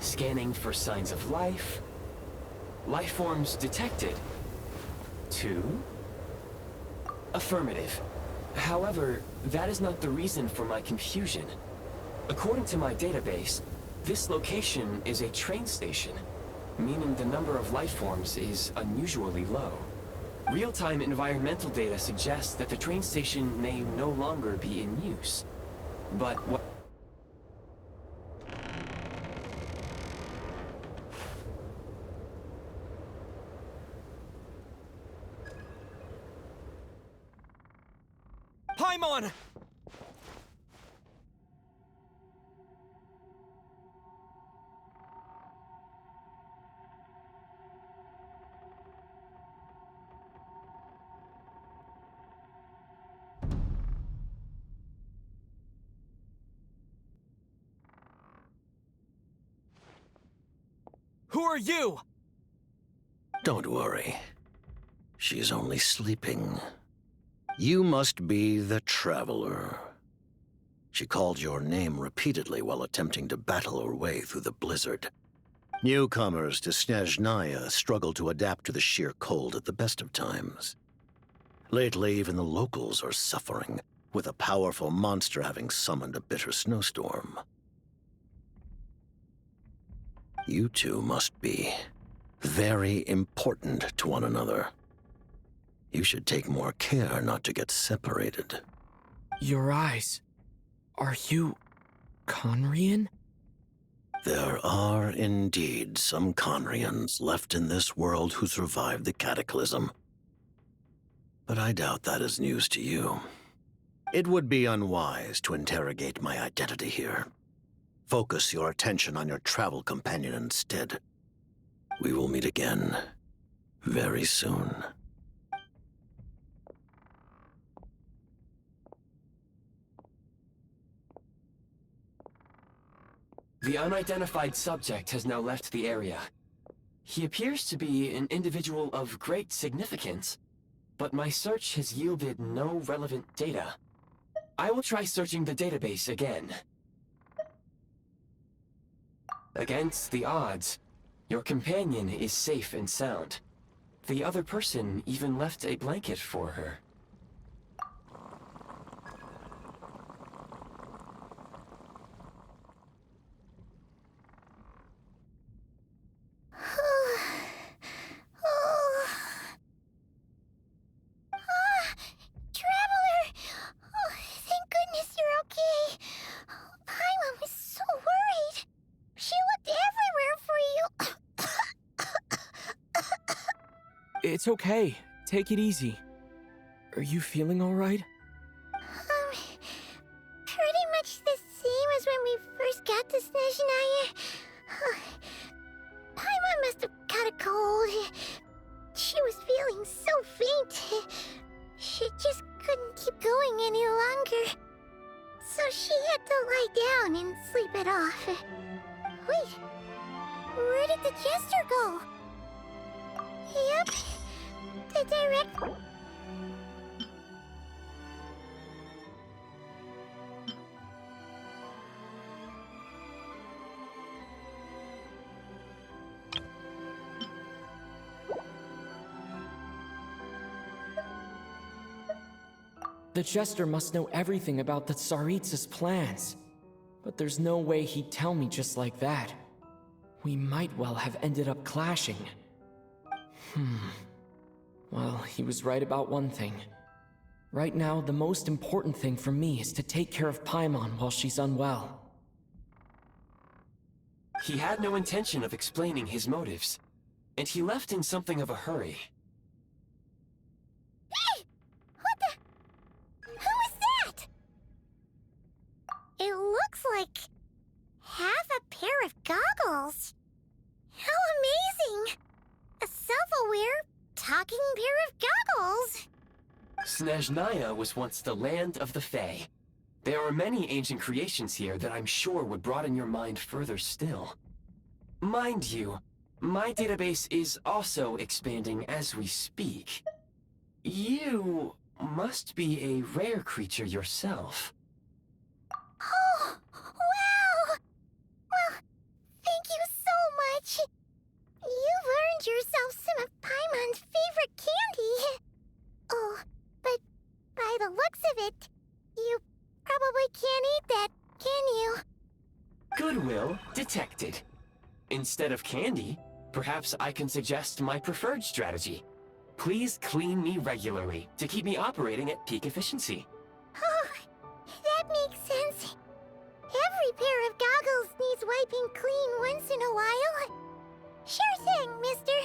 Scanning for signs of life. Life forms detected. 2. Affirmative. However, that is not the reason for my confusion. According to my database, this location is a train station, meaning the number of life forms is unusually low. Real-time environmental data suggests that the train station may no longer be in use. But what... Paimon! Who are you? Don't worry. She's only sleeping. You must be the Traveler. She called your name repeatedly while attempting to battle her way through the blizzard. Newcomers to Snezhnaya struggle to adapt to the sheer cold at the best of times. Lately, even the locals are suffering, with a powerful monster having summoned a bitter snowstorm. You two must be very important to one another. You should take more care not to get separated. Your eyes. Are you... Conrian? There are indeed some Conrians left in this world who survived the cataclysm. But I doubt that is news to you. It would be unwise to interrogate my identity here. Focus your attention on your travel companion instead. We will meet again very soon. The unidentified subject has now left the area. He appears to be an individual of great significance, but my search has yielded no relevant data. I will try searching the database again. Against the odds, your companion is safe and sound. The other person even left a blanket for her. Traveler! Oh, thank goodness you're okay. Paimon was so worried. She looked everywhere for you. It's okay. Take it easy. Are you feeling alright? Pretty much the same as when we first got to Snezhnaya. Paimon must have caught a cold. She was feeling so faint. She just couldn't keep going any longer. So she had to lie down and sleep it off. Wait, where did the jester go? Yep, the direct... The Jester must know everything about the Tsaritsa's plans. But there's no way he'd tell me just like that. We might well have ended up clashing. Well, he was right about one thing. Right now, the most important thing for me is to take care of Paimon while she's unwell. He had no intention of explaining his motives, and he left in something of a hurry. Hey! What the... Who is that? It looks like... half a pair of goggles. How amazing! A self-aware, talking pair of goggles! Snezhnaya was once the land of the Fae. There are many ancient creations here that I'm sure would broaden your mind further still. Mind you, my database is also expanding as we speak. You must be a rare creature yourself. Oh, wow! Well, thank you expected. Instead of candy, perhaps I can suggest my preferred strategy. Please clean me regularly to keep me operating at peak efficiency. Oh, that makes sense. Every pair of goggles needs wiping clean once in a while. Sure thing, mister.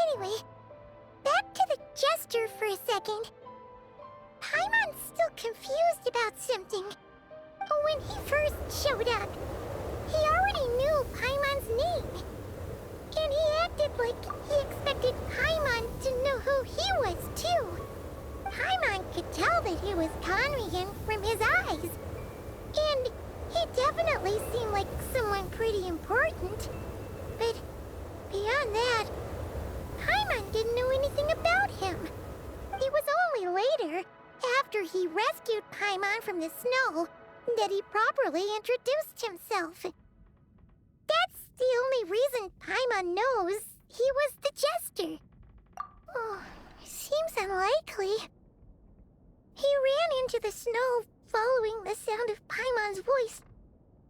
Anyway, back to the Jester for a second. Paimon's still confused about something. When he first showed up, he already knew Paimon's name. And he acted like he expected Paimon to know who he was, too. Paimon could tell that he was conning him from his eyes. And he definitely seemed like someone pretty important. But beyond that, Paimon didn't know anything about him. It was only later, after he rescued Paimon from the snow, that he properly introduced himself. That's the only reason Paimon knows he was the Jester. Oh, seems unlikely. He ran into the snow following the sound of Paimon's voice,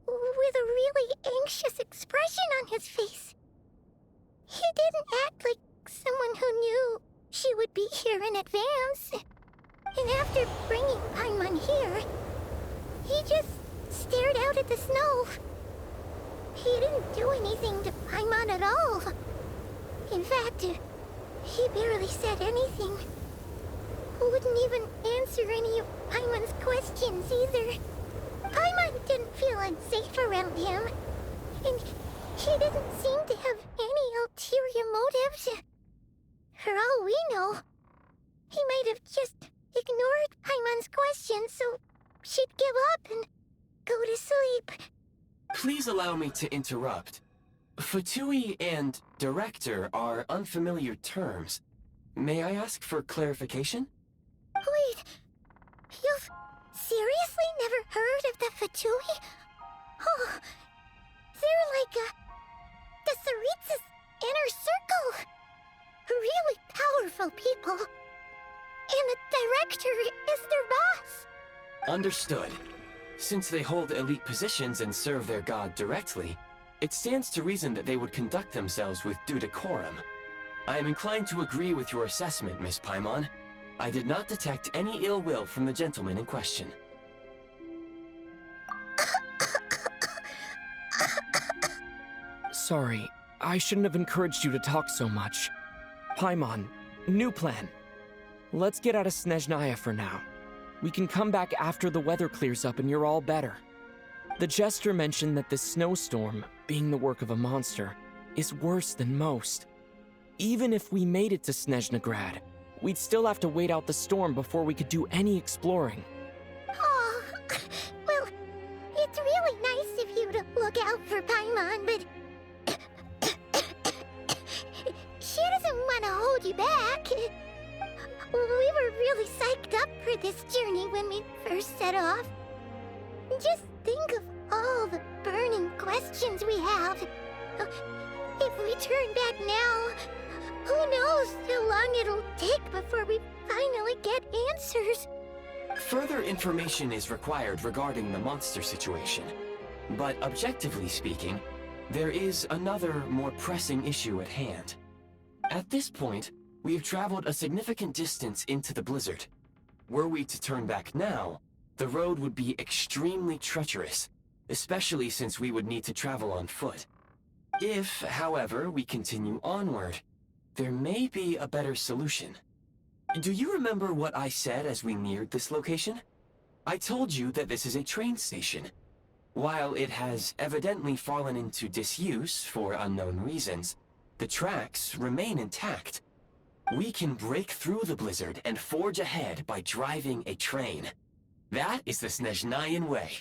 with a really anxious expression on his face. He didn't act like someone who knew she would be here in advance. And after bringing Paimon here, he just stared out at the snow. He didn't do anything to Paimon at all. In fact, he barely said anything. Wouldn't even answer any of Paimon's questions either. Paimon didn't feel unsafe around him, and he didn't seem to have any ulterior motives. For all we know, he might have just ignored Paimon's questions so she'd give up and go to sleep. Please allow me to interrupt. Fatui and director are unfamiliar terms. May I ask for clarification? Wait, you've seriously never heard of the Fatui? Oh, they're like the Tsaritsa's inner circle. Really powerful people. And the director is their boss. Understood. Since they hold elite positions and serve their god directly, it stands to reason that they would conduct themselves with due decorum. I am inclined to agree with your assessment, Miss Paimon. I did not detect any ill will from the gentleman in question. Sorry, I shouldn't have encouraged you to talk so much. Paimon, new plan. Let's get out of Snezhnaya for now. We can come back after the weather clears up and you're all better. The Jester mentioned that this snowstorm, being the work of a monster, is worse than most. Even if we made it to Snezhnegrad, we'd still have to wait out the storm before we could do any exploring. Oh, well, it's really nice of you to look out for Paimon, but she doesn't want to hold you back. We were really psyched up for this journey when we first set off. Just think of all the burning questions we have. If we turn back now, who knows how long it'll take before we finally get answers. Further information is required regarding the monster situation. But objectively speaking, there is another, more pressing issue at hand. At this point, we have traveled a significant distance into the blizzard. Were we to turn back now, the road would be extremely treacherous, especially since we would need to travel on foot. If, however, we continue onward, there may be a better solution. Do you remember what I said as we neared this location? I told you that this is a train station. While it has evidently fallen into disuse for unknown reasons, the tracks remain intact. We can break through the blizzard and forge ahead by driving a train. That is the Snezhnayan way.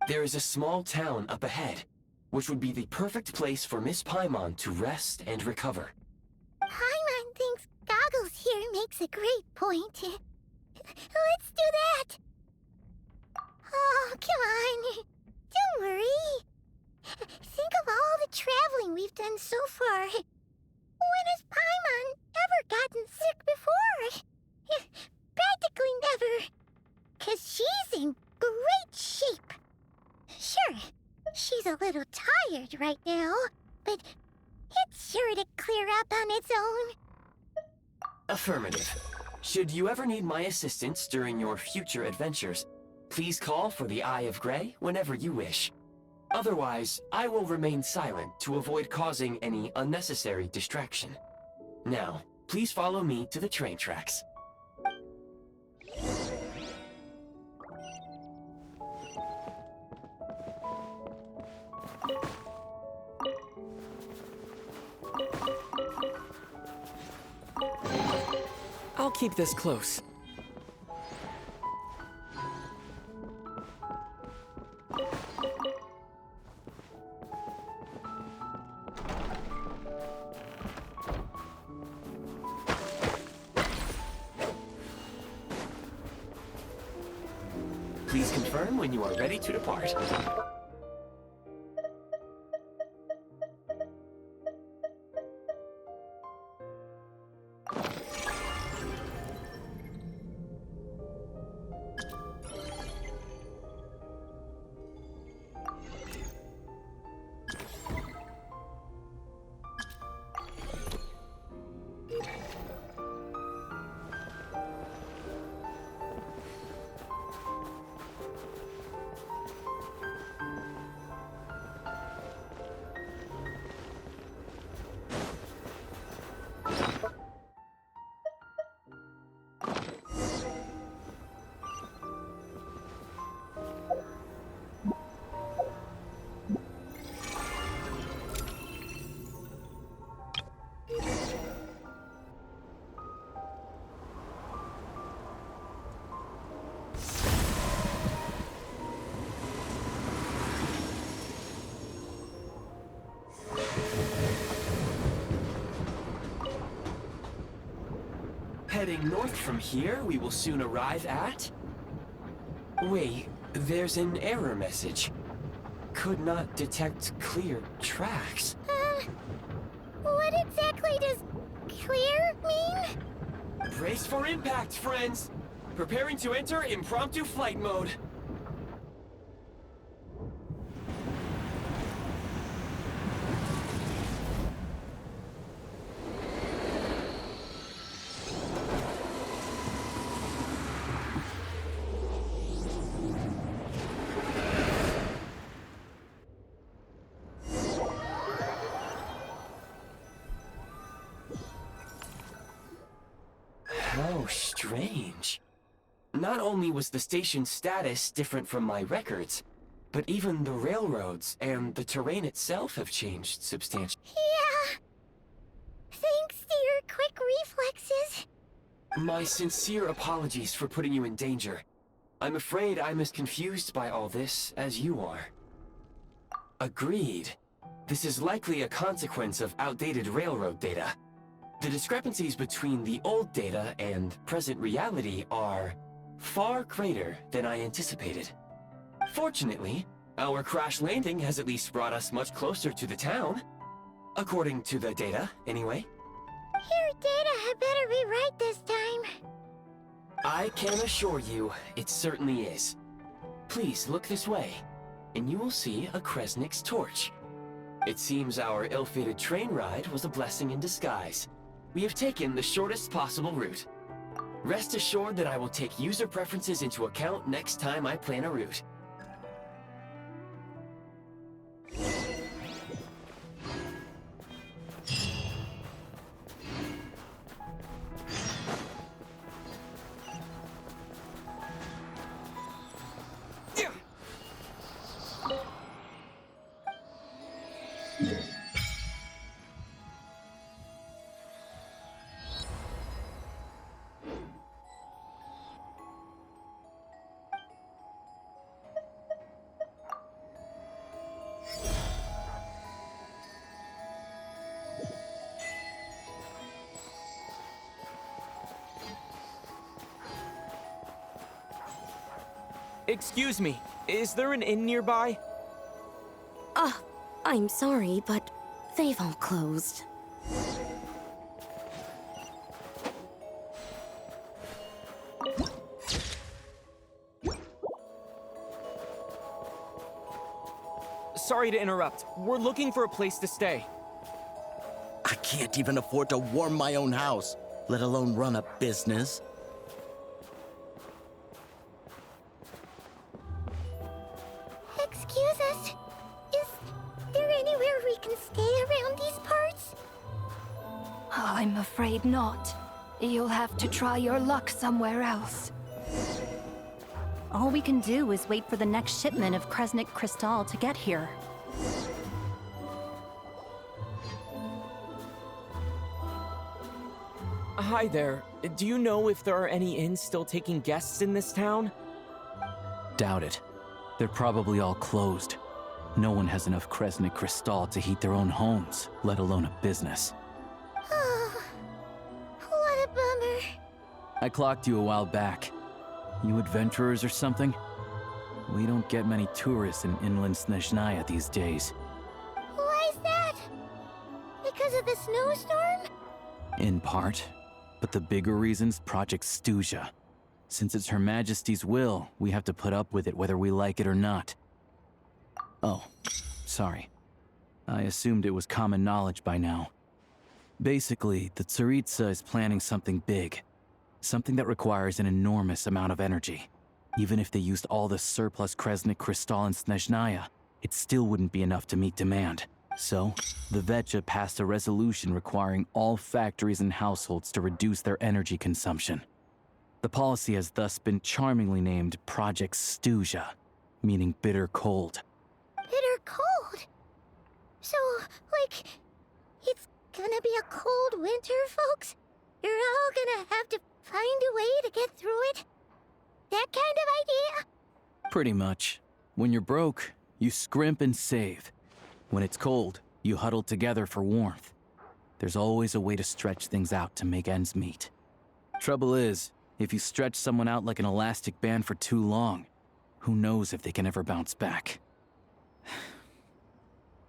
There is a small town up ahead, which would be the perfect place for Miss Paimon to rest and recover. Paimon thinks Goggles here makes a great point. Let's do that. Oh, come on. Don't worry. Think of all the traveling we've done so far. When has Paimon ever gotten sick before? Practically never. 'Cause she's in great shape. Sure, She's a little tired right now, but it's sure to clear up on its own. Affirmative. Should you ever need my assistance during your future adventures, please call for the Eye of Grey whenever you wish. Otherwise, I will remain silent to avoid causing any unnecessary distraction. Now, please follow me to the train tracks. I'll keep this close. Please confirm when you are ready to depart. Heading north from here, we will soon arrive at... Wait, there's an error message. Could not detect clear tracks. What exactly does clear mean? Brace for impact, friends! Preparing to enter impromptu flight mode. How strange. Not only was the station's status different from my records, but even the railroads and the terrain itself have changed substantially. Yeah. Thanks to your quick reflexes. My sincere apologies for putting you in danger. I'm afraid I'm as confused by all this as you are. Agreed. This is likely a consequence of outdated railroad data. The discrepancies between the old data and present reality are far greater than I anticipated. Fortunately, our crash landing has at least brought us much closer to the town. According to the data, anyway. Your data had better be right this time. I can assure you, it certainly is. Please look this way, and you will see a Kresnik's torch. It seems our ill-fated train ride was a blessing in disguise. We have taken the shortest possible route. Rest assured that I will take user preferences into account next time I plan a route. Excuse me, is there an inn nearby? I'm sorry, but they've all closed. sorry to interrupt. We're looking for a place to stay. I can't even afford to warm my own house, let alone run a business. Excuse us. Is there anywhere we can stay around these parts? I'm afraid not. You'll have to try your luck somewhere else. All we can do is wait for the next shipment of Kresnik Crystal to get here. Hi there. Do you know if there are any inns still taking guests in this town? Doubt it. They're probably all closed. No one has enough Kresnik Crystal to heat their own homes, let alone a business. Oh, what a bummer. I clocked you a while back. You adventurers or something? We don't get many tourists in inland Snezhnaya these days. Why is that? Because of the snowstorm? In part. But the bigger reason's Project Stuja. Since it's Her Majesty's will, we have to put up with it whether we like it or not. Oh, sorry. I assumed it was common knowledge by now. Basically, the Tsaritsa is planning something big. Something that requires an enormous amount of energy. Even if they used all the surplus Kresnik Crystal in Snezhnaya, it still wouldn't be enough to meet demand. So, the Vetcha passed a resolution requiring all factories and households to reduce their energy consumption. The policy has thus been charmingly named Project Stuja, meaning bitter cold. Bitter cold? So, like, it's gonna be a cold winter, folks? You're all gonna have to find a way to get through it? That kind of idea? Pretty much. When you're broke, you scrimp and save. When it's cold, you huddle together for warmth. There's always a way to stretch things out to make ends meet. Trouble is, if you stretch someone out like an elastic band for too long, who knows if they can ever bounce back.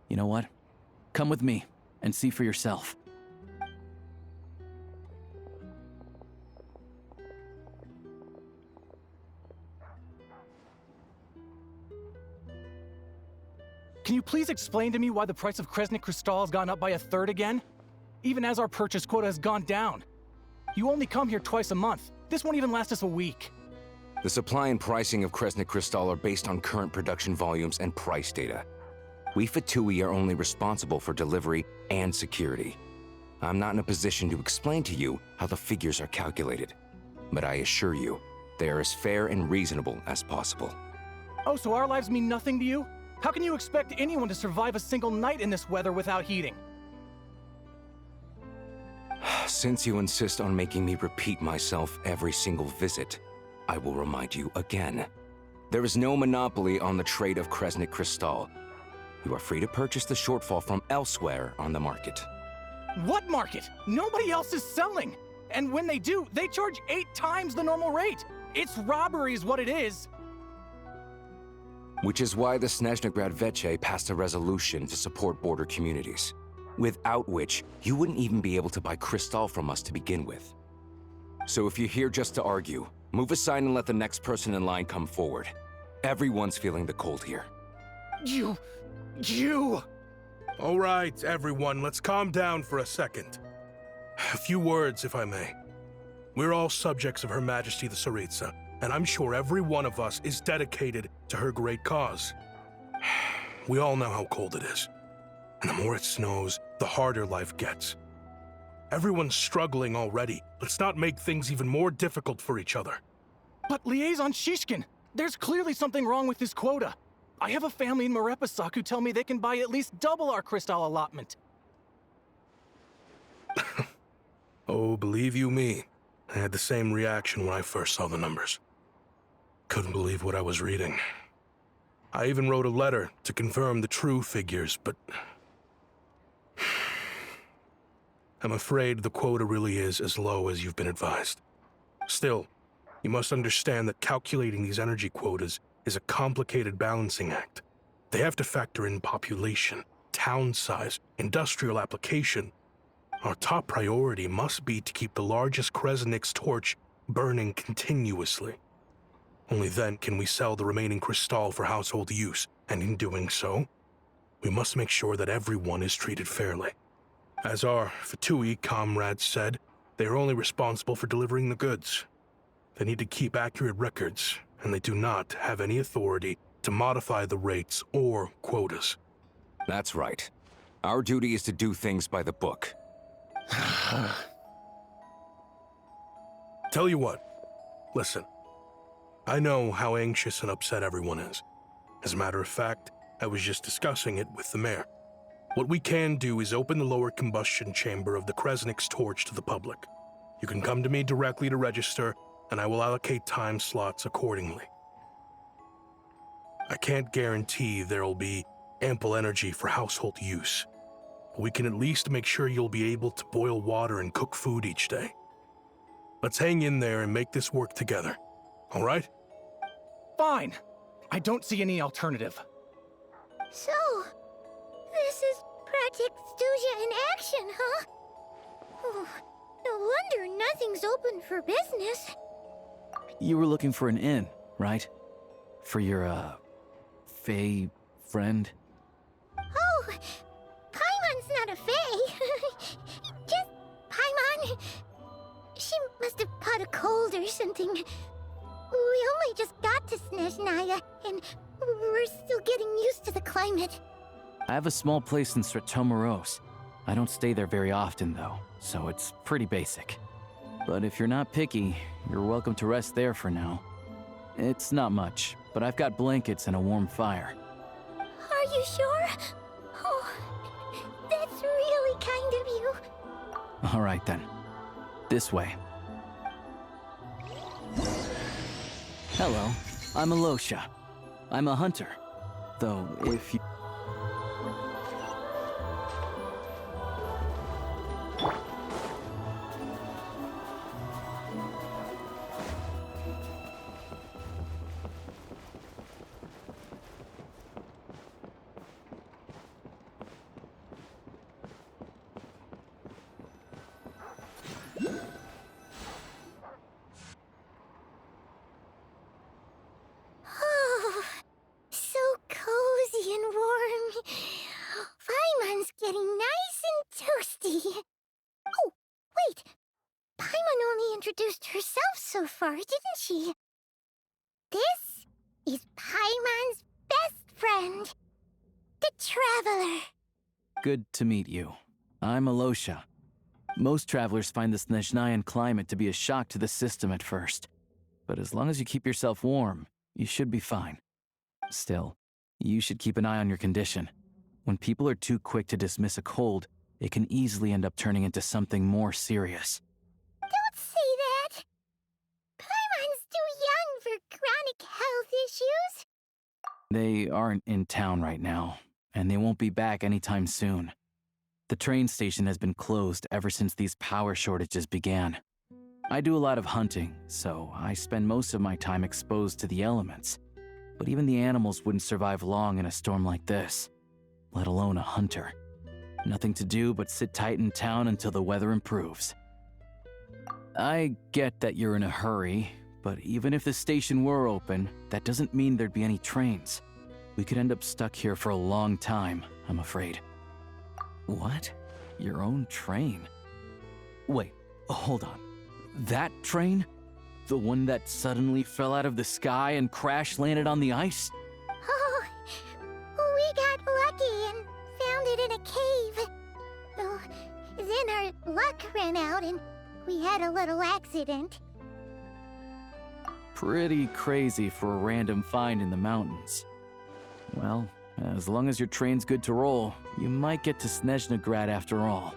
You know what? Come with me and see for yourself. Can you please explain to me why the price of Kresnik Crystal has gone up by 1/3 again? Even as our purchase quota has gone down. You only come here twice a month. This won't even last us a week. The supply and pricing of Kresnik Crystal are based on current production volumes and price data. We Fatui are only responsible for delivery and security. I'm not in a position to explain to you how the figures are calculated, but I assure you, they are as fair and reasonable as possible. Oh, so our lives mean nothing to you? How can you expect anyone to survive a single night in this weather without heating? Since you insist on making me repeat myself every single visit, I will remind you again. There is no monopoly on the trade of Kresnik Crystal. You are free to purchase the shortfall from elsewhere on the market. What market? Nobody else is selling. And when they do, they charge 8 times the normal rate. It's robbery is what it is. Which is why the Snezhnegrad Veche passed a resolution to support border communities, without which you wouldn't even be able to buy crystal from us to begin with. So if you're here just to argue, move aside and let the next person in line come forward. Everyone's feeling the cold here. You... All right, everyone, let's calm down for a second. A few words, if I may. We're all subjects of Her Majesty the Tsaritsa, and I'm sure every one of us is dedicated to her great cause. We all know how cold it is. And the more it snows, the harder life gets. Everyone's struggling already. Let's not make things even more difficult for each other. But Liaison Shishkin, there's clearly something wrong with this quota. I have a family in Marepasak who tell me they can buy at least double our crystal allotment. Oh, believe you me, I had the same reaction when I first saw the numbers. Couldn't believe what I was reading. I even wrote a letter to confirm the true figures, but... I'm afraid the quota really is as low as you've been advised. Still, you must understand that calculating these energy quotas is a complicated balancing act. They have to factor in population, town size, industrial application. Our top priority must be to keep the largest Kresnik's torch burning continuously. Only then can we sell the remaining crystal for household use, and in doing so, We must make sure that everyone is treated fairly. As our Fatui comrades said, they are only responsible for delivering the goods. They need to keep accurate records, and they do not have any authority to modify the rates or quotas. That's right. Our duty is to do things by the book. Tell you what, listen. I know how anxious and upset everyone is. As a matter of fact, I was just discussing it with the mayor. What we can do is open the lower combustion chamber of the Kresnik's torch to the public. You can come to me directly to register, and I will allocate time slots accordingly. I can't guarantee there'll be ample energy for household use, but we can at least make sure you'll be able to boil water and cook food each day. Let's hang in there and make this work together, all right? Fine. I don't see any alternative. So, this is Project Stuja in action, huh? Oh, no wonder nothing's open for business. You were looking for an inn, right? For your, Fae friend? Oh, Paimon's not a fae. Just Paimon. She must have caught a cold or something. We only just got to Snezhnaya, and we're still getting used to the climate. I have a small place in Stratomaros. I don't stay there very often, though, so it's pretty basic. But if you're not picky, you're welcome to rest there for now. It's not much, but I've got blankets and a warm fire. Are you sure? Oh, that's really kind of you. All right, then. This way. Hello, I'm Alosha. I'm a hunter. Though, if you... Oh, so cozy and warm. Paimon's getting nice and toasty. Oh, wait. Paimon only introduced herself so far, didn't she? This is Paimon's best friend, the Traveler. Good to meet you. I'm Alosha. Most travelers find the Snezhnayan climate to be a shock to the system at first. But as long as you keep yourself warm, you should be fine. Still, you should keep an eye on your condition. When people are too quick to dismiss a cold, it can easily end up turning into something more serious. Don't say that. Paimon's too young for chronic health issues. They aren't in town right now, and they won't be back anytime soon. The train station has been closed ever since these power shortages began. I do a lot of hunting, so I spend most of my time exposed to the elements. But even the animals wouldn't survive long in a storm like this, let alone a hunter. Nothing to do but sit tight in town until the weather improves. I get that you're in a hurry, but even if the station were open, that doesn't mean there'd be any trains. We could end up stuck here for a long time, I'm afraid. What? Your own train? Wait, hold on. That train? The one that suddenly fell out of the sky and crash-landed on the ice? Oh, we got lucky and found it in a cave. Oh, then our luck ran out and we had a little accident. Pretty crazy for a random find in the mountains. Well, as long as your train's good to roll, you might get to Snezhnagrad after all.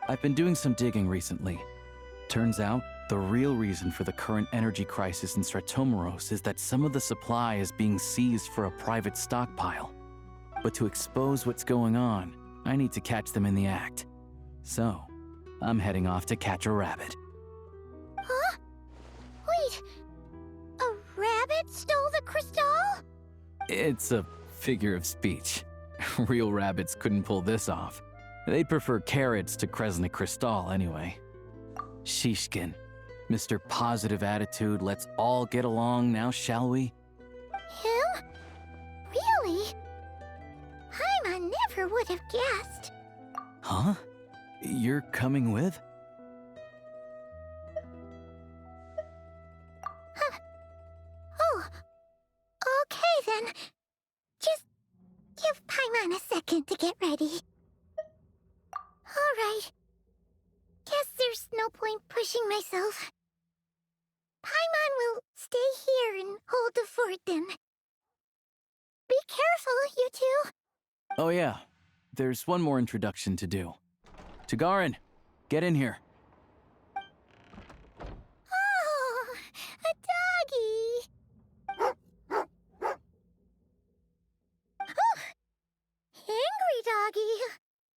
I've been doing some digging recently. Turns out, the real reason for the current energy crisis in Stratomaros is that some of the supply is being seized for a private stockpile. But to expose what's going on, I need to catch them in the act. So, I'm heading off to catch a rabbit. Huh? Wait, a rabbit stole the crystal? It's a figure of speech. Real rabbits couldn't pull this off. They'd prefer carrots to Kresnik Crystal anyway. Shishkin, Mr. Positive Attitude, let's all get along now, shall we? Him? Really? Paimon never would have guessed. Huh? You're coming with? Oh, okay then. Just give Paimon a second to get ready. Alright. Guess there's no point pushing myself. Paimon will stay here and hold the fort then. Be careful, you two. Oh yeah, there's one more introduction to do. Tagarin, get in here. Oh, a doggy. Oh, angry doggy.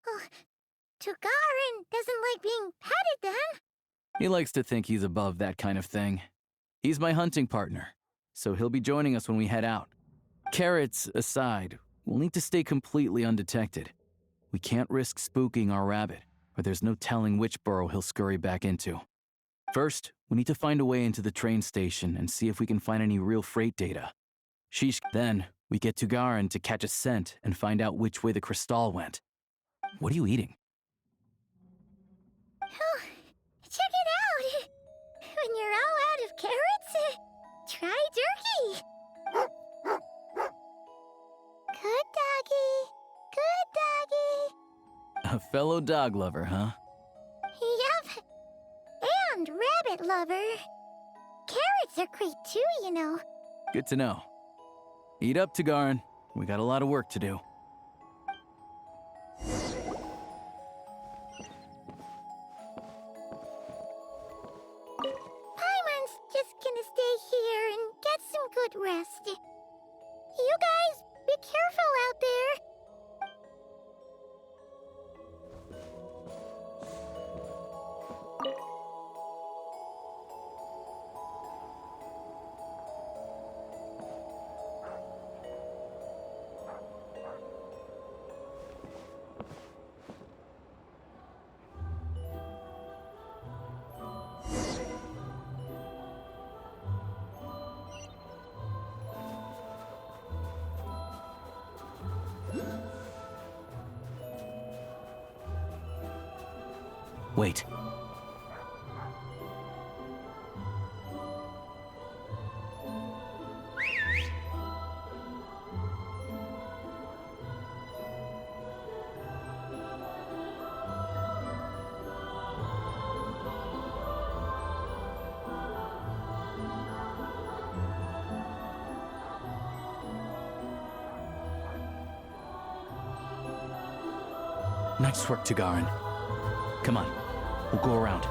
Oh, Tagarin doesn't like being petted then. He likes to think he's above that kind of thing. He's my hunting partner, so he'll be joining us when we head out. Carrots aside, we'll need to stay completely undetected. We can't risk spooking our rabbit, or there's no telling which burrow he'll scurry back into. First, we need to find a way into the train station and see if we can find any real freight data. Then, we get Tugarin to catch a scent and find out which way the crystal went. What are you eating? Oh, check it out. When you're all out of carrots, try jerky. Good doggy. Good doggy. A fellow dog lover, huh? Yep. And rabbit lover. Carrots are great too, you know. Good to know. Eat up, Tugarin. We got a lot of work to do. Paimon's just gonna stay here and get some good rest. You guys, be careful out there. Wait. Nice work, Tugarin. Come on, we'll go around.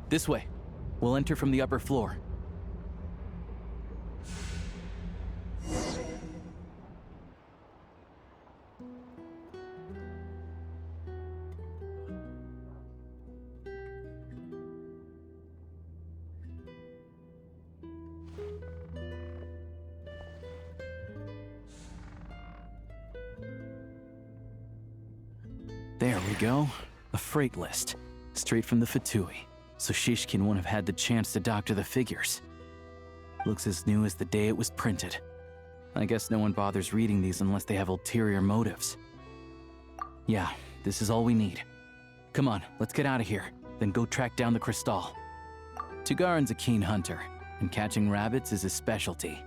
This way. We'll enter from the upper floor. There we go. A freight list. Straight from the Fatui. So Shishkin won't have had the chance to doctor the figures. Looks as new as the day it was printed. I guess no one bothers reading these unless they have ulterior motives. Yeah, this is all we need. Come on, let's get out of here. then go track down the crystal. Tugarin's a keen hunter, and catching rabbits is his specialty.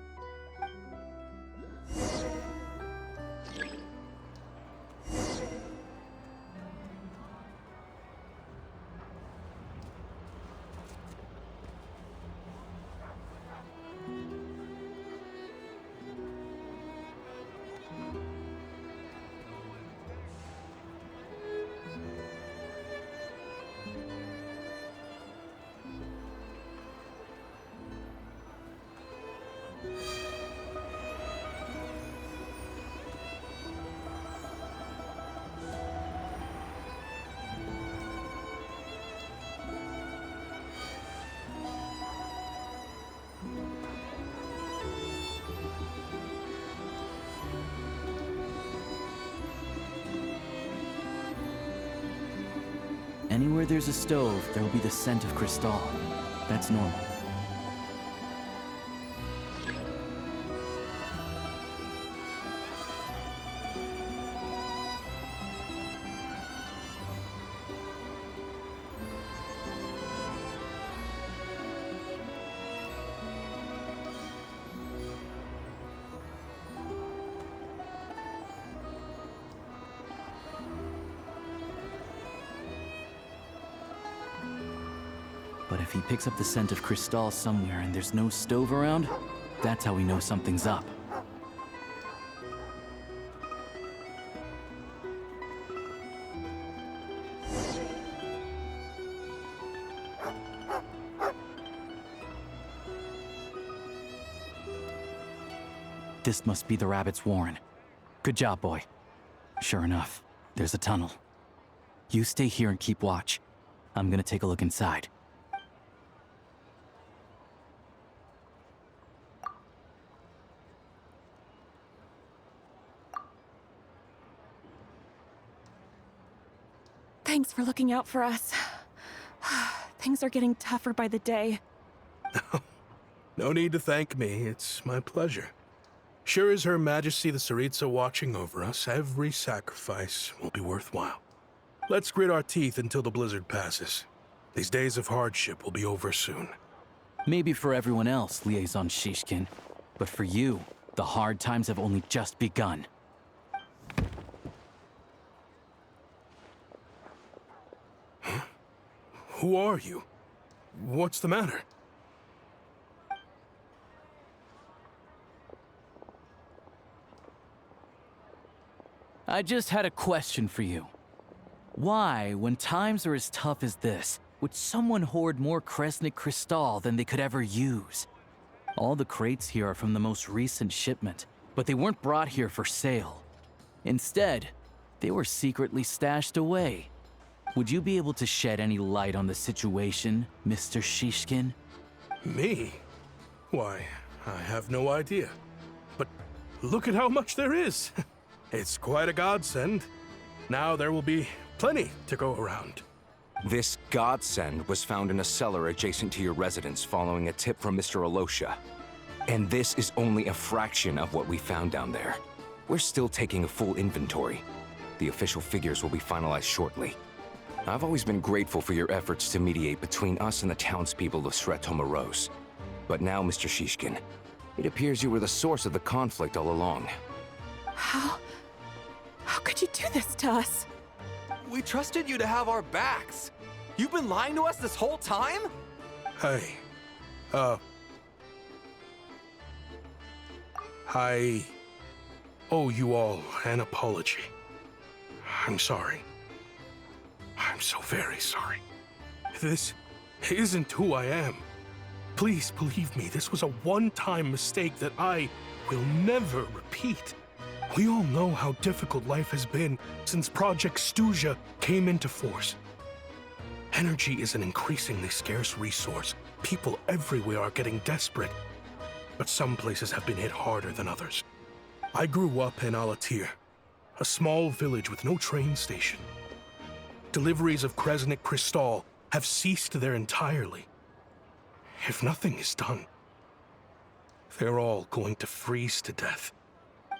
Anywhere there's a stove, there will be the scent of crystal. That's normal. But if he picks up the scent of crystal somewhere and there's no stove around, that's how we know something's up. This must be the rabbit's warren. Good job, boy. Sure enough, there's a tunnel. You stay here and keep watch. I'm gonna take a look inside. Thanks for looking out for us. Things are getting tougher by the day. No need to thank me. It's my pleasure. Sure as Her Majesty the Tsaritsa watching over us, every sacrifice will be worthwhile. Let's grit our teeth until the blizzard passes. These days of hardship will be over soon. Maybe for everyone else, Liaison Shishkin, but for you, the hard times have only just begun. Huh? Who are you? What's the matter? I just had a question for you. Why, when times are as tough as this, would someone hoard more Kresnik Crystal than they could ever use? All the crates here are from the most recent shipment, but they weren't brought here for sale. Instead, they were secretly stashed away. Would you be able to shed any light on the situation, Mr. Shishkin? Me? Why, I have no idea. But look at how much there is. It's quite a godsend. Now there will be plenty to go around. This godsend was found in a cellar adjacent to your residence following a tip from Mr. Alosha. And this is only a fraction of what we found down there. We're still taking a full inventory. The official figures will be finalized shortly. I've always been grateful for your efforts to mediate between us and the townspeople of Sretomaros. But now, Mr. Shishkin, it appears you were the source of the conflict all along. How could you do this to us? We trusted you to have our backs. You've been lying to us this whole time? Hey, I owe you all an apology. I'm sorry. I'm so very sorry. This isn't who I am. Please believe me, this was a one-time mistake that I will never repeat. We all know how difficult life has been since Project Stuja came into force. Energy is an increasingly scarce resource. People everywhere are getting desperate, but some places have been hit harder than others. I grew up in Alatir, a small village with no train station. Deliveries of Kresnik Crystal have ceased there entirely. If nothing is done, they're all going to freeze to death.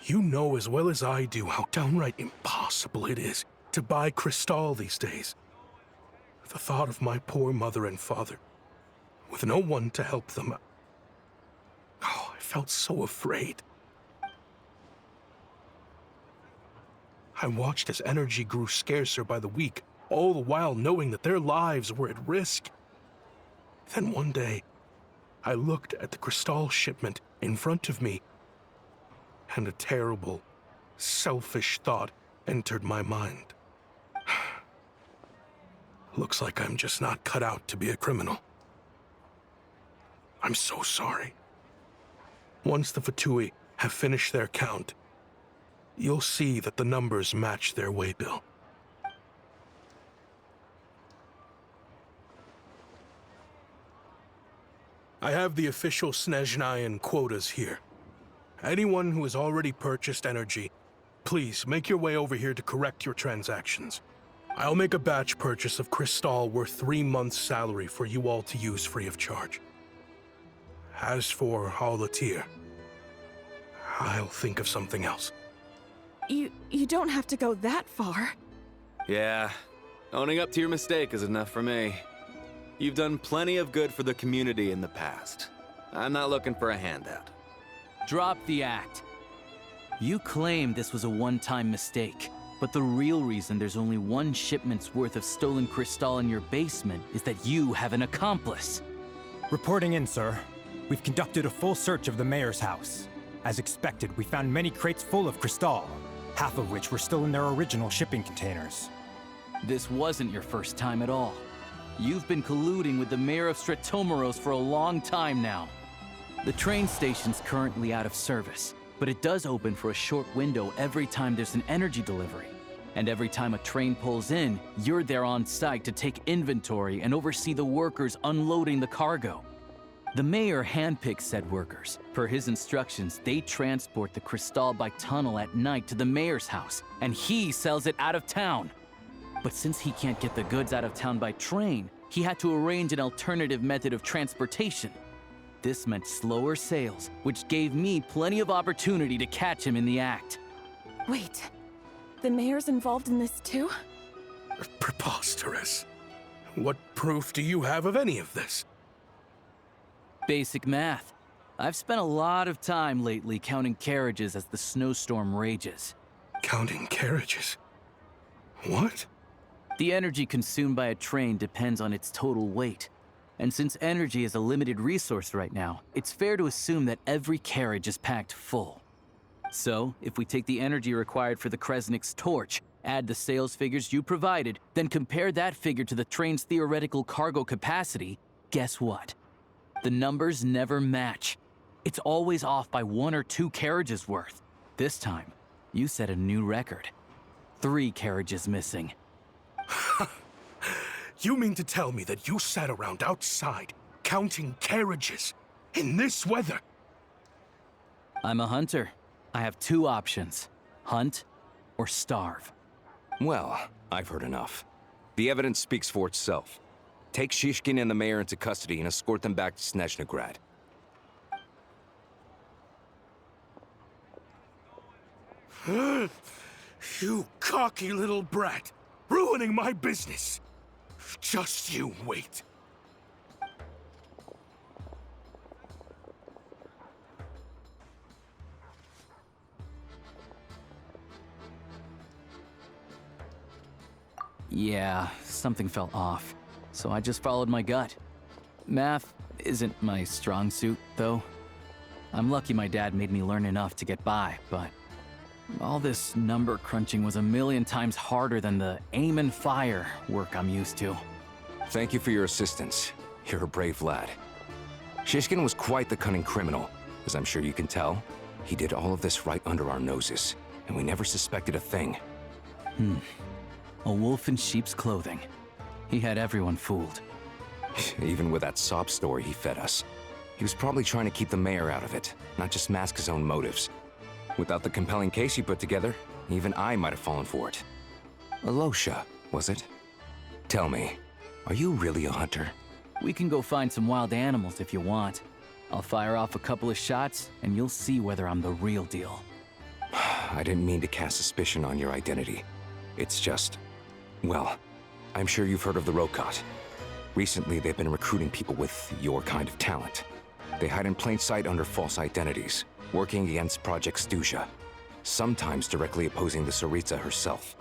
You know as well as I do how downright impossible it is to buy Crystal these days. The thought of my poor mother and father, with no one to help them. Oh, I felt so afraid. I watched as energy grew scarcer by the week, all the while knowing that their lives were at risk. Then one day, I looked at the Cristal shipment in front of me, and a terrible, selfish thought entered my mind. Looks like I'm just not cut out to be a criminal. I'm so sorry. Once the Fatui have finished their count, you'll see that the numbers match their waybill. I have the official Snezhnayan quotas here. Anyone who has already purchased energy, please make your way over here to correct your transactions. I'll make a batch purchase of Cristal worth 3 months' salary for you all to use free of charge. As for Alatir, I'll think of something else. You don't have to go that far. Yeah, owning up to your mistake is enough for me. You've done plenty of good for the community in the past. I'm not looking for a handout. Drop the act. You claim this was a one-time mistake, but the real reason there's only one shipment's worth of stolen Cristal in your basement is that you have an accomplice. Reporting in, sir. We've conducted a full search of the mayor's house. As expected, we found many crates full of Cristal, half of which were still in their original shipping containers. This wasn't your first time at all. You've been colluding with the mayor of Stratomeros for a long time now. The train station's currently out of service, but it does open for a short window every time there's an energy delivery. And every time a train pulls in, you're there on site to take inventory and oversee the workers unloading the cargo. The mayor handpicks said workers. Per his instructions, they transport the Cristal by tunnel at night to the mayor's house, and he sells it out of town. But since he can't get the goods out of town by train, he had to arrange an alternative method of transportation. This meant slower sales, which gave me plenty of opportunity to catch him in the act. Wait, the mayor's involved in this too? Preposterous. What proof do you have of any of this? Basic math. I've spent a lot of time lately counting carriages as the snowstorm rages. Counting carriages? What? The energy consumed by a train depends on its total weight. And since energy is a limited resource right now, it's fair to assume that every carriage is packed full. So, if we take the energy required for the Kresnik's torch, add the sales figures you provided, then compare that figure to the train's theoretical cargo capacity, guess what? The numbers never match. It's always off by 1 or 2 carriages worth. This time, you set a new record. 3 carriages missing. You mean to tell me that you sat around outside, counting carriages, in this weather? I'm a hunter. I have 2 options. Hunt or starve. Well, I've heard enough. The evidence speaks for itself. Take Shishkin and the mayor into custody and escort them back to Snezhnograd. You cocky little brat! Ruining my business! Just you wait. Yeah, something felt off. So I just followed my gut. Math isn't my strong suit, though. I'm lucky my dad made me learn enough to get by, but all this number crunching was a million times harder than the aim and fire work I'm used to. Thank you for your assistance. You're a brave lad. Shishkin was quite the cunning criminal, as I'm sure you can tell. He did all of this right under our noses, and we never suspected a thing. A wolf in sheep's clothing. He had everyone fooled. Even with that sob story he fed us. He was probably trying to keep the mayor out of it, not just mask his own motives. Without the compelling case you put together, even I might have fallen for it. Alosha, was it? Tell me, are you really a hunter? We can go find some wild animals if you want. I'll fire off a couple of shots, and you'll see whether I'm the real deal. I didn't mean to cast suspicion on your identity. It's just, well, I'm sure you've heard of the Rokot. Recently, they've been recruiting people with your kind of talent. They hide in plain sight under false identities, working against Project Stuja, sometimes directly opposing the Tsaritsa herself.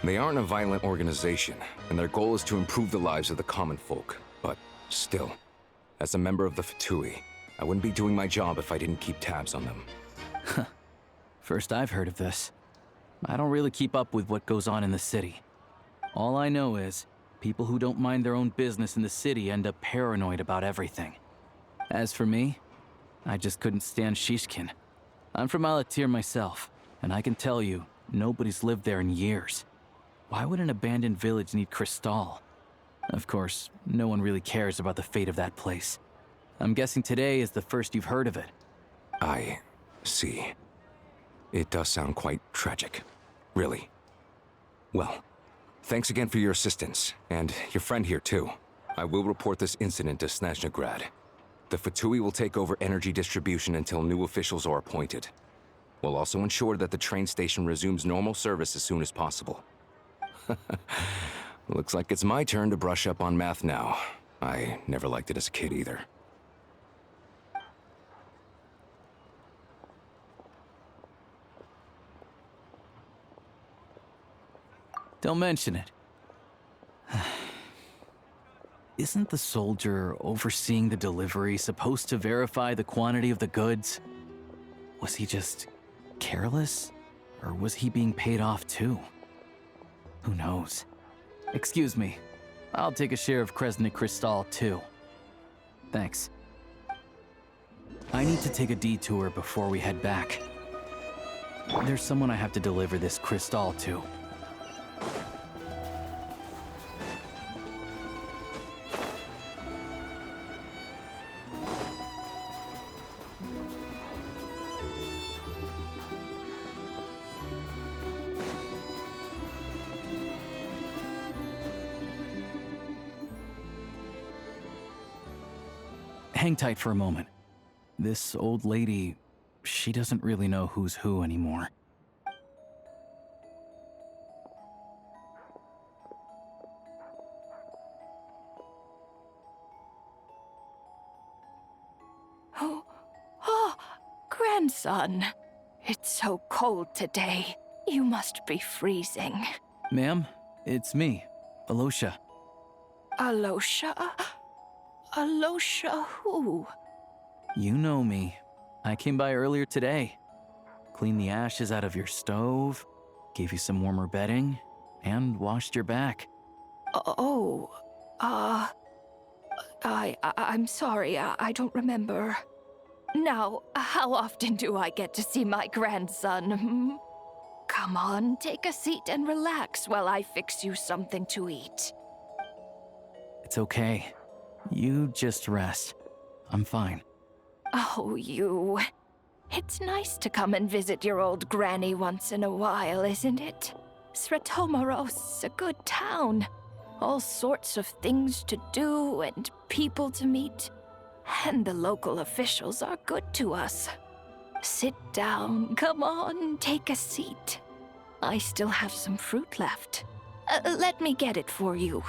They aren't a violent organization, and their goal is to improve the lives of the common folk. But still, as a member of the Fatui, I wouldn't be doing my job if I didn't keep tabs on them. First I've heard of this. I don't really keep up with what goes on in the city. All I know is, people who don't mind their own business in the city end up paranoid about everything. As for me, I just couldn't stand Shishkin. I'm from Alatir myself, and I can tell you, nobody's lived there in years. Why would an abandoned village need Crystal? Of course, no one really cares about the fate of that place. I'm guessing today is the first you've heard of it. I see. It does sound quite tragic. Really. Well, thanks again for your assistance, and your friend here too. I will report this incident to Snezhnegrad. The Fatui will take over energy distribution until new officials are appointed. We'll also ensure that the train station resumes normal service as soon as possible. Looks like it's my turn to brush up on math now. I never liked it as a kid either. Don't mention it. Isn't the soldier overseeing the delivery supposed to verify the quantity of the goods? Was he just careless? Or was he being paid off too? Who knows? Excuse me. I'll take a share of Kresnik Crystal too. Thanks. I need to take a detour before we head back. There's someone I have to deliver this crystal to. Hang tight for a moment. This old lady, she doesn't really know who's who anymore. Oh, grandson. It's so cold today. You must be freezing. Ma'am, it's me, Alosha. Alosha? Alosha who? You know me. I came by earlier today. Cleaned the ashes out of your stove, gave you some warmer bedding, and washed your back. I'm sorry, I don't remember. Now, how often do I get to see my grandson? Hmm? Come on, take a seat and relax while I fix you something to eat. It's okay. You just rest. I'm fine. Oh, you. It's nice to come and visit your old granny once in a while, isn't it? Sretomaros, a good town. All sorts of things to do and people to meet. And the local officials are good to us. Sit down. Come on, take a seat. I still have some fruit left. Let me get it for you.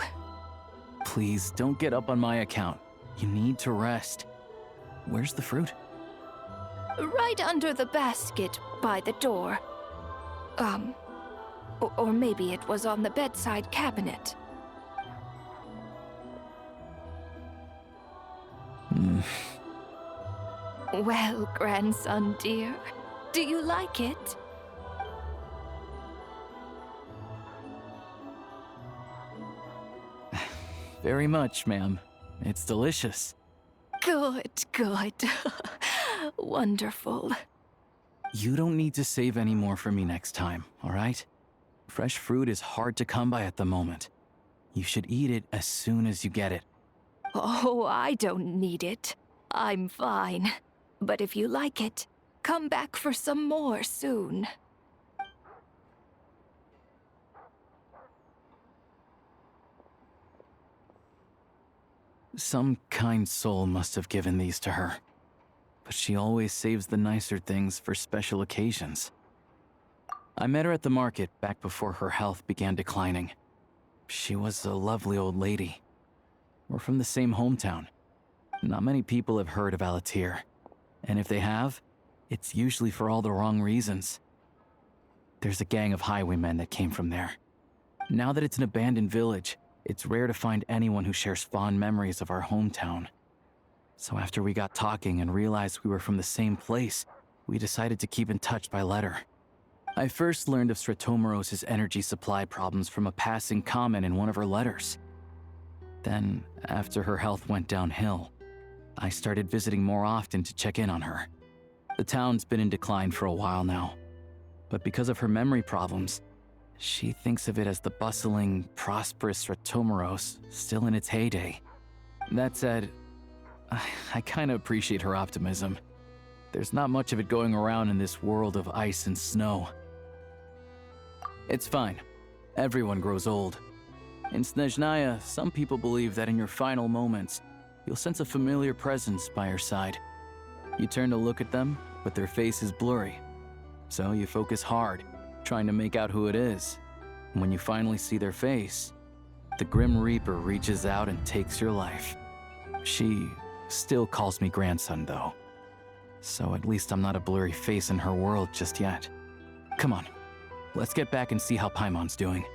Please, don't get up on my account. You need to rest. Where's the fruit? Right under the basket by the door. Or maybe it was on the bedside cabinet. Well, grandson dear, do you like it? Very much, ma'am. It's delicious. Good, good. Wonderful. You don't need to save any more for me next time, all right? Fresh fruit is hard to come by at the moment. You should eat it as soon as you get it. Oh, I don't need it. I'm fine. But if you like it, come back for some more soon. Some kind soul must have given these to her. But she always saves the nicer things for special occasions. I met her at the market back before her health began declining. she was a lovely old lady. We're from the same hometown. Not many people have heard of Alatir. And if they have, it's usually for all the wrong reasons. There's a gang of highwaymen that came from there. Now that it's an abandoned village, it's rare to find anyone who shares fond memories of our hometown. So after we got talking and realized we were from the same place, we decided to keep in touch by letter. I first learned of Stratomoros's energy supply problems from a passing comment in one of her letters. Then, after her health went downhill, I started visiting more often to check in on her. The town's been in decline for a while now, but because of her memory problems, she thinks of it as the bustling, prosperous Stratomoros still in its heyday. That said, I kinda appreciate her optimism. There's not much of it going around in this world of ice and snow. It's fine. Everyone grows old. In Snezhnaya, some people believe that in your final moments, you'll sense a familiar presence by your side. You turn to look at them, but their face is blurry. So you focus hard, trying to make out who it is. And when you finally see their face, the Grim Reaper reaches out and takes your life. She still calls me grandson, though. So at least I'm not a blurry face in her world just yet. Come on, let's get back and see how Paimon's doing.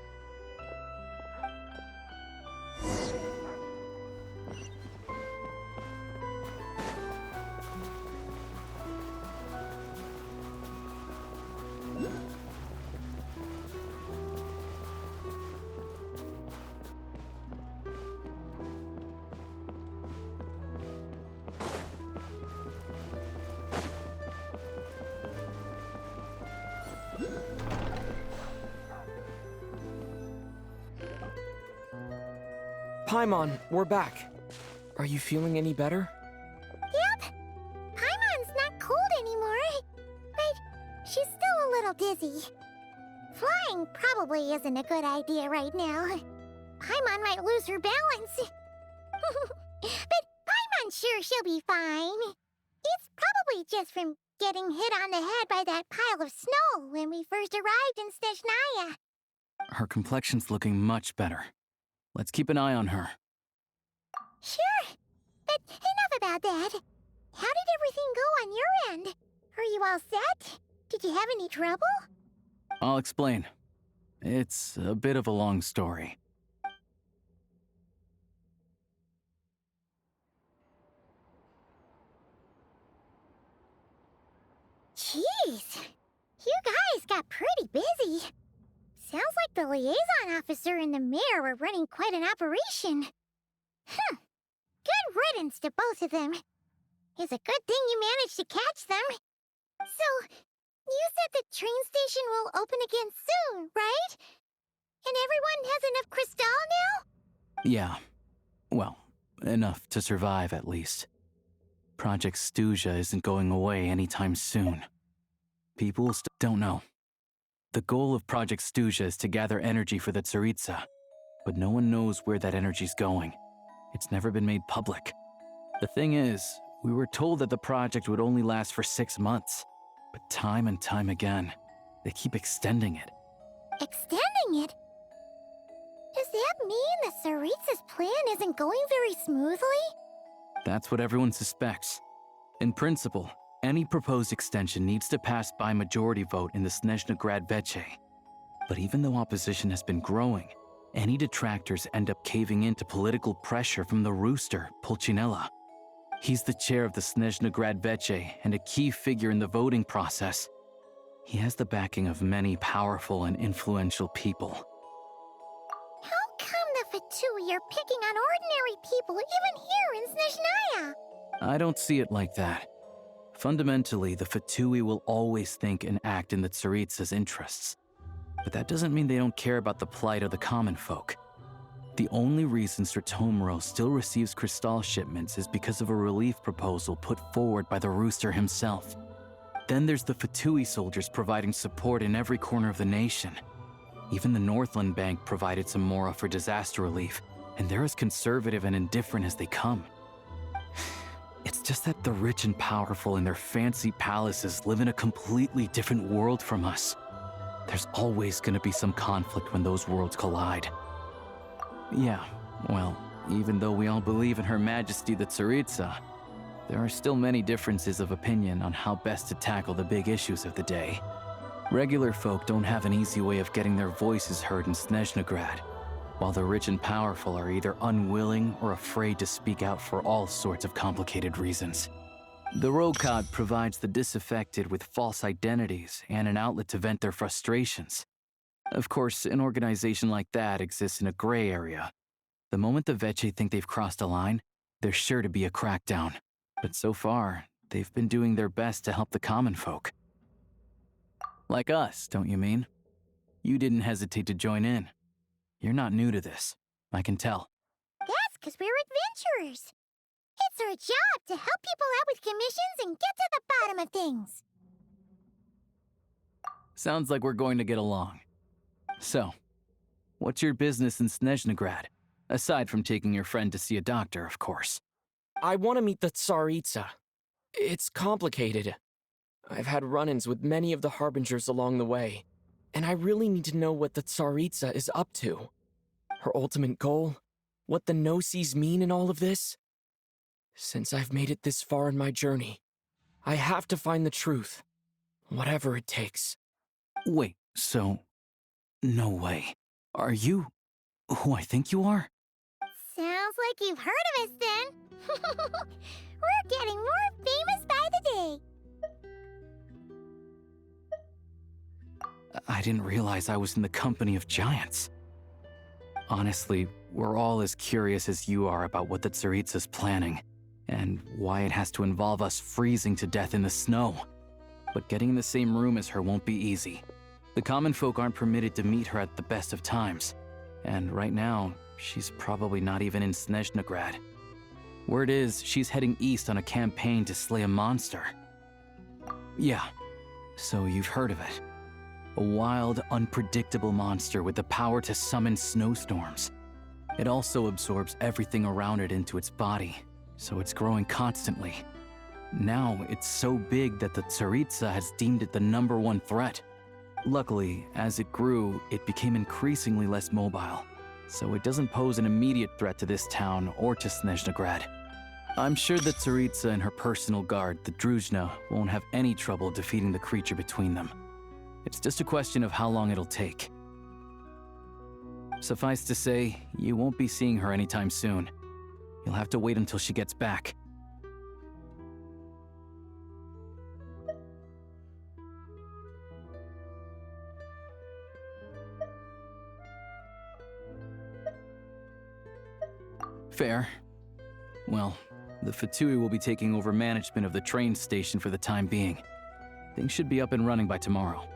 Paimon, we're back. Are you feeling any better? Yep. Paimon's not cold anymore, but she's still a little dizzy. Flying probably isn't a good idea right now. Paimon might lose her balance. But Paimon's sure she'll be fine. It's probably just from getting hit on the head by that pile of snow when we first arrived in Snezhnaya. Her complexion's looking much better. Let's keep an eye on her. Sure, but enough about that. How did everything go on your end? Are you all set? Did you have any trouble? I'll explain. It's a bit of a long story. Jeez, you guys got pretty busy. Sounds like the liaison officer and the mayor were running quite an operation. Good riddance to both of them. It's a good thing you managed to catch them. So, you said the train station will open again soon, right? And everyone has enough crystal now? Yeah. Well, enough to survive at least. Project Stuja isn't going away anytime soon. People don't know. The goal of Project Stuja is to gather energy for the Tsaritsa, but no one knows where that energy's going. It's never been made public. The thing is, we were told that the project would only last for 6 months, but time and time again, they keep extending it. Extending it? Does that mean the Tsaritsa's plan isn't going very smoothly? That's what everyone suspects. In principle, any proposed extension needs to pass by majority vote in the Snezhna Veche. But even though opposition has been growing, any detractors end up caving into political pressure from the rooster, Pulcinella. He's the chair of the Snezhna Veche and a key figure in the voting process. He has the backing of many powerful and influential people. How come the Fatui are picking on ordinary people even here in Snezhnaya? I don't see it like that. Fundamentally, the Fatui will always think and act in the Tsaritsa's interests. But that doesn't mean they don't care about the plight of the common folk. The only reason Stratomoro still receives crystal shipments is because of a relief proposal put forward by the Rooster himself. Then there's the Fatui soldiers providing support in every corner of the nation. Even the Northland Bank provided some mora for disaster relief, and they're as conservative and indifferent as they come. It's just that the rich and powerful in their fancy palaces live in a completely different world from us. There's always gonna be some conflict when those worlds collide. Yeah, well, even though we all believe in Her Majesty the Tsaritsa, there are still many differences of opinion on how best to tackle the big issues of the day. Regular folk don't have an easy way of getting their voices heard in Snezhnegrad, while the rich and powerful are either unwilling or afraid to speak out for all sorts of complicated reasons. The Rokad provides the disaffected with false identities and an outlet to vent their frustrations. Of course, an organization like that exists in a gray area. The moment the Veche think they've crossed a line, there's sure to be a crackdown. But so far, they've been doing their best to help the common folk. Like us, don't you mean? You didn't hesitate to join in. You're not new to this, I can tell. That's because we're adventurers. It's our job to help people out with commissions and get to the bottom of things. Sounds like we're going to get along. So, what's your business in Snezhnegrad? Aside from taking your friend to see a doctor, of course. I want to meet the Tsaritsa. It's complicated. I've had run-ins with many of the Harbingers along the way, and I really need to know what the Tsaritsa is up to. Her ultimate goal? What the Gnosis mean in all of this? Since I've made it this far in my journey, I have to find the truth, whatever it takes. Wait, so... No way. Are you who I think you are? Sounds like you've heard of us then. We're getting more famous by the day. I didn't realize I was in the company of giants. Honestly, we're all as curious as you are about what the Tsaritsa's planning, and why it has to involve us freezing to death in the snow. But getting in the same room as her won't be easy. The common folk aren't permitted to meet her at the best of times, and right now, she's probably not even in Snezhnegrad. Word is, she's heading east on a campaign to slay a monster. Yeah, so you've heard of it. A wild, unpredictable monster with the power to summon snowstorms. It also absorbs everything around it into its body, so it's growing constantly. Now, it's so big that the Tsaritsa has deemed it the #1 threat. Luckily, as it grew, it became increasingly less mobile, so it doesn't pose an immediate threat to this town or to Snezhnegrad. I'm sure the Tsaritsa and her personal guard, the Druzhna, won't have any trouble defeating the creature between them. It's just a question of how long it'll take. Suffice to say, you won't be seeing her anytime soon. You'll have to wait until she gets back. Fair. Well, the Fatui will be taking over management of the train station for the time being. Things should be up and running by tomorrow.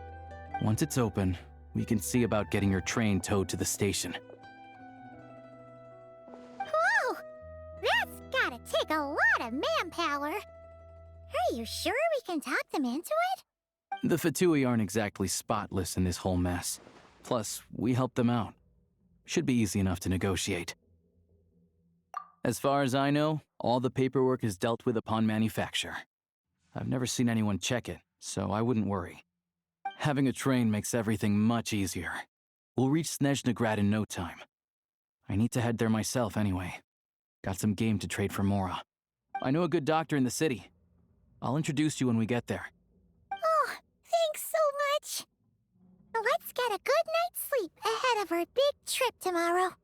Once it's open, we can see about getting your train towed to the station. Whoa! That's gotta take a lot of manpower. Are you sure we can talk them into it? The Fatui aren't exactly spotless in this whole mess. Plus, we helped them out. Should be easy enough to negotiate. As far as I know, all the paperwork is dealt with upon manufacture. I've never seen anyone check it, so I wouldn't worry. Having a train makes everything much easier. We'll reach Snezhnegrad in no time. I need to head there myself anyway. Got some game to trade for Mora. I know a good doctor in the city. I'll introduce you when we get there. Oh, thanks so much. Let's get a good night's sleep ahead of our big trip tomorrow.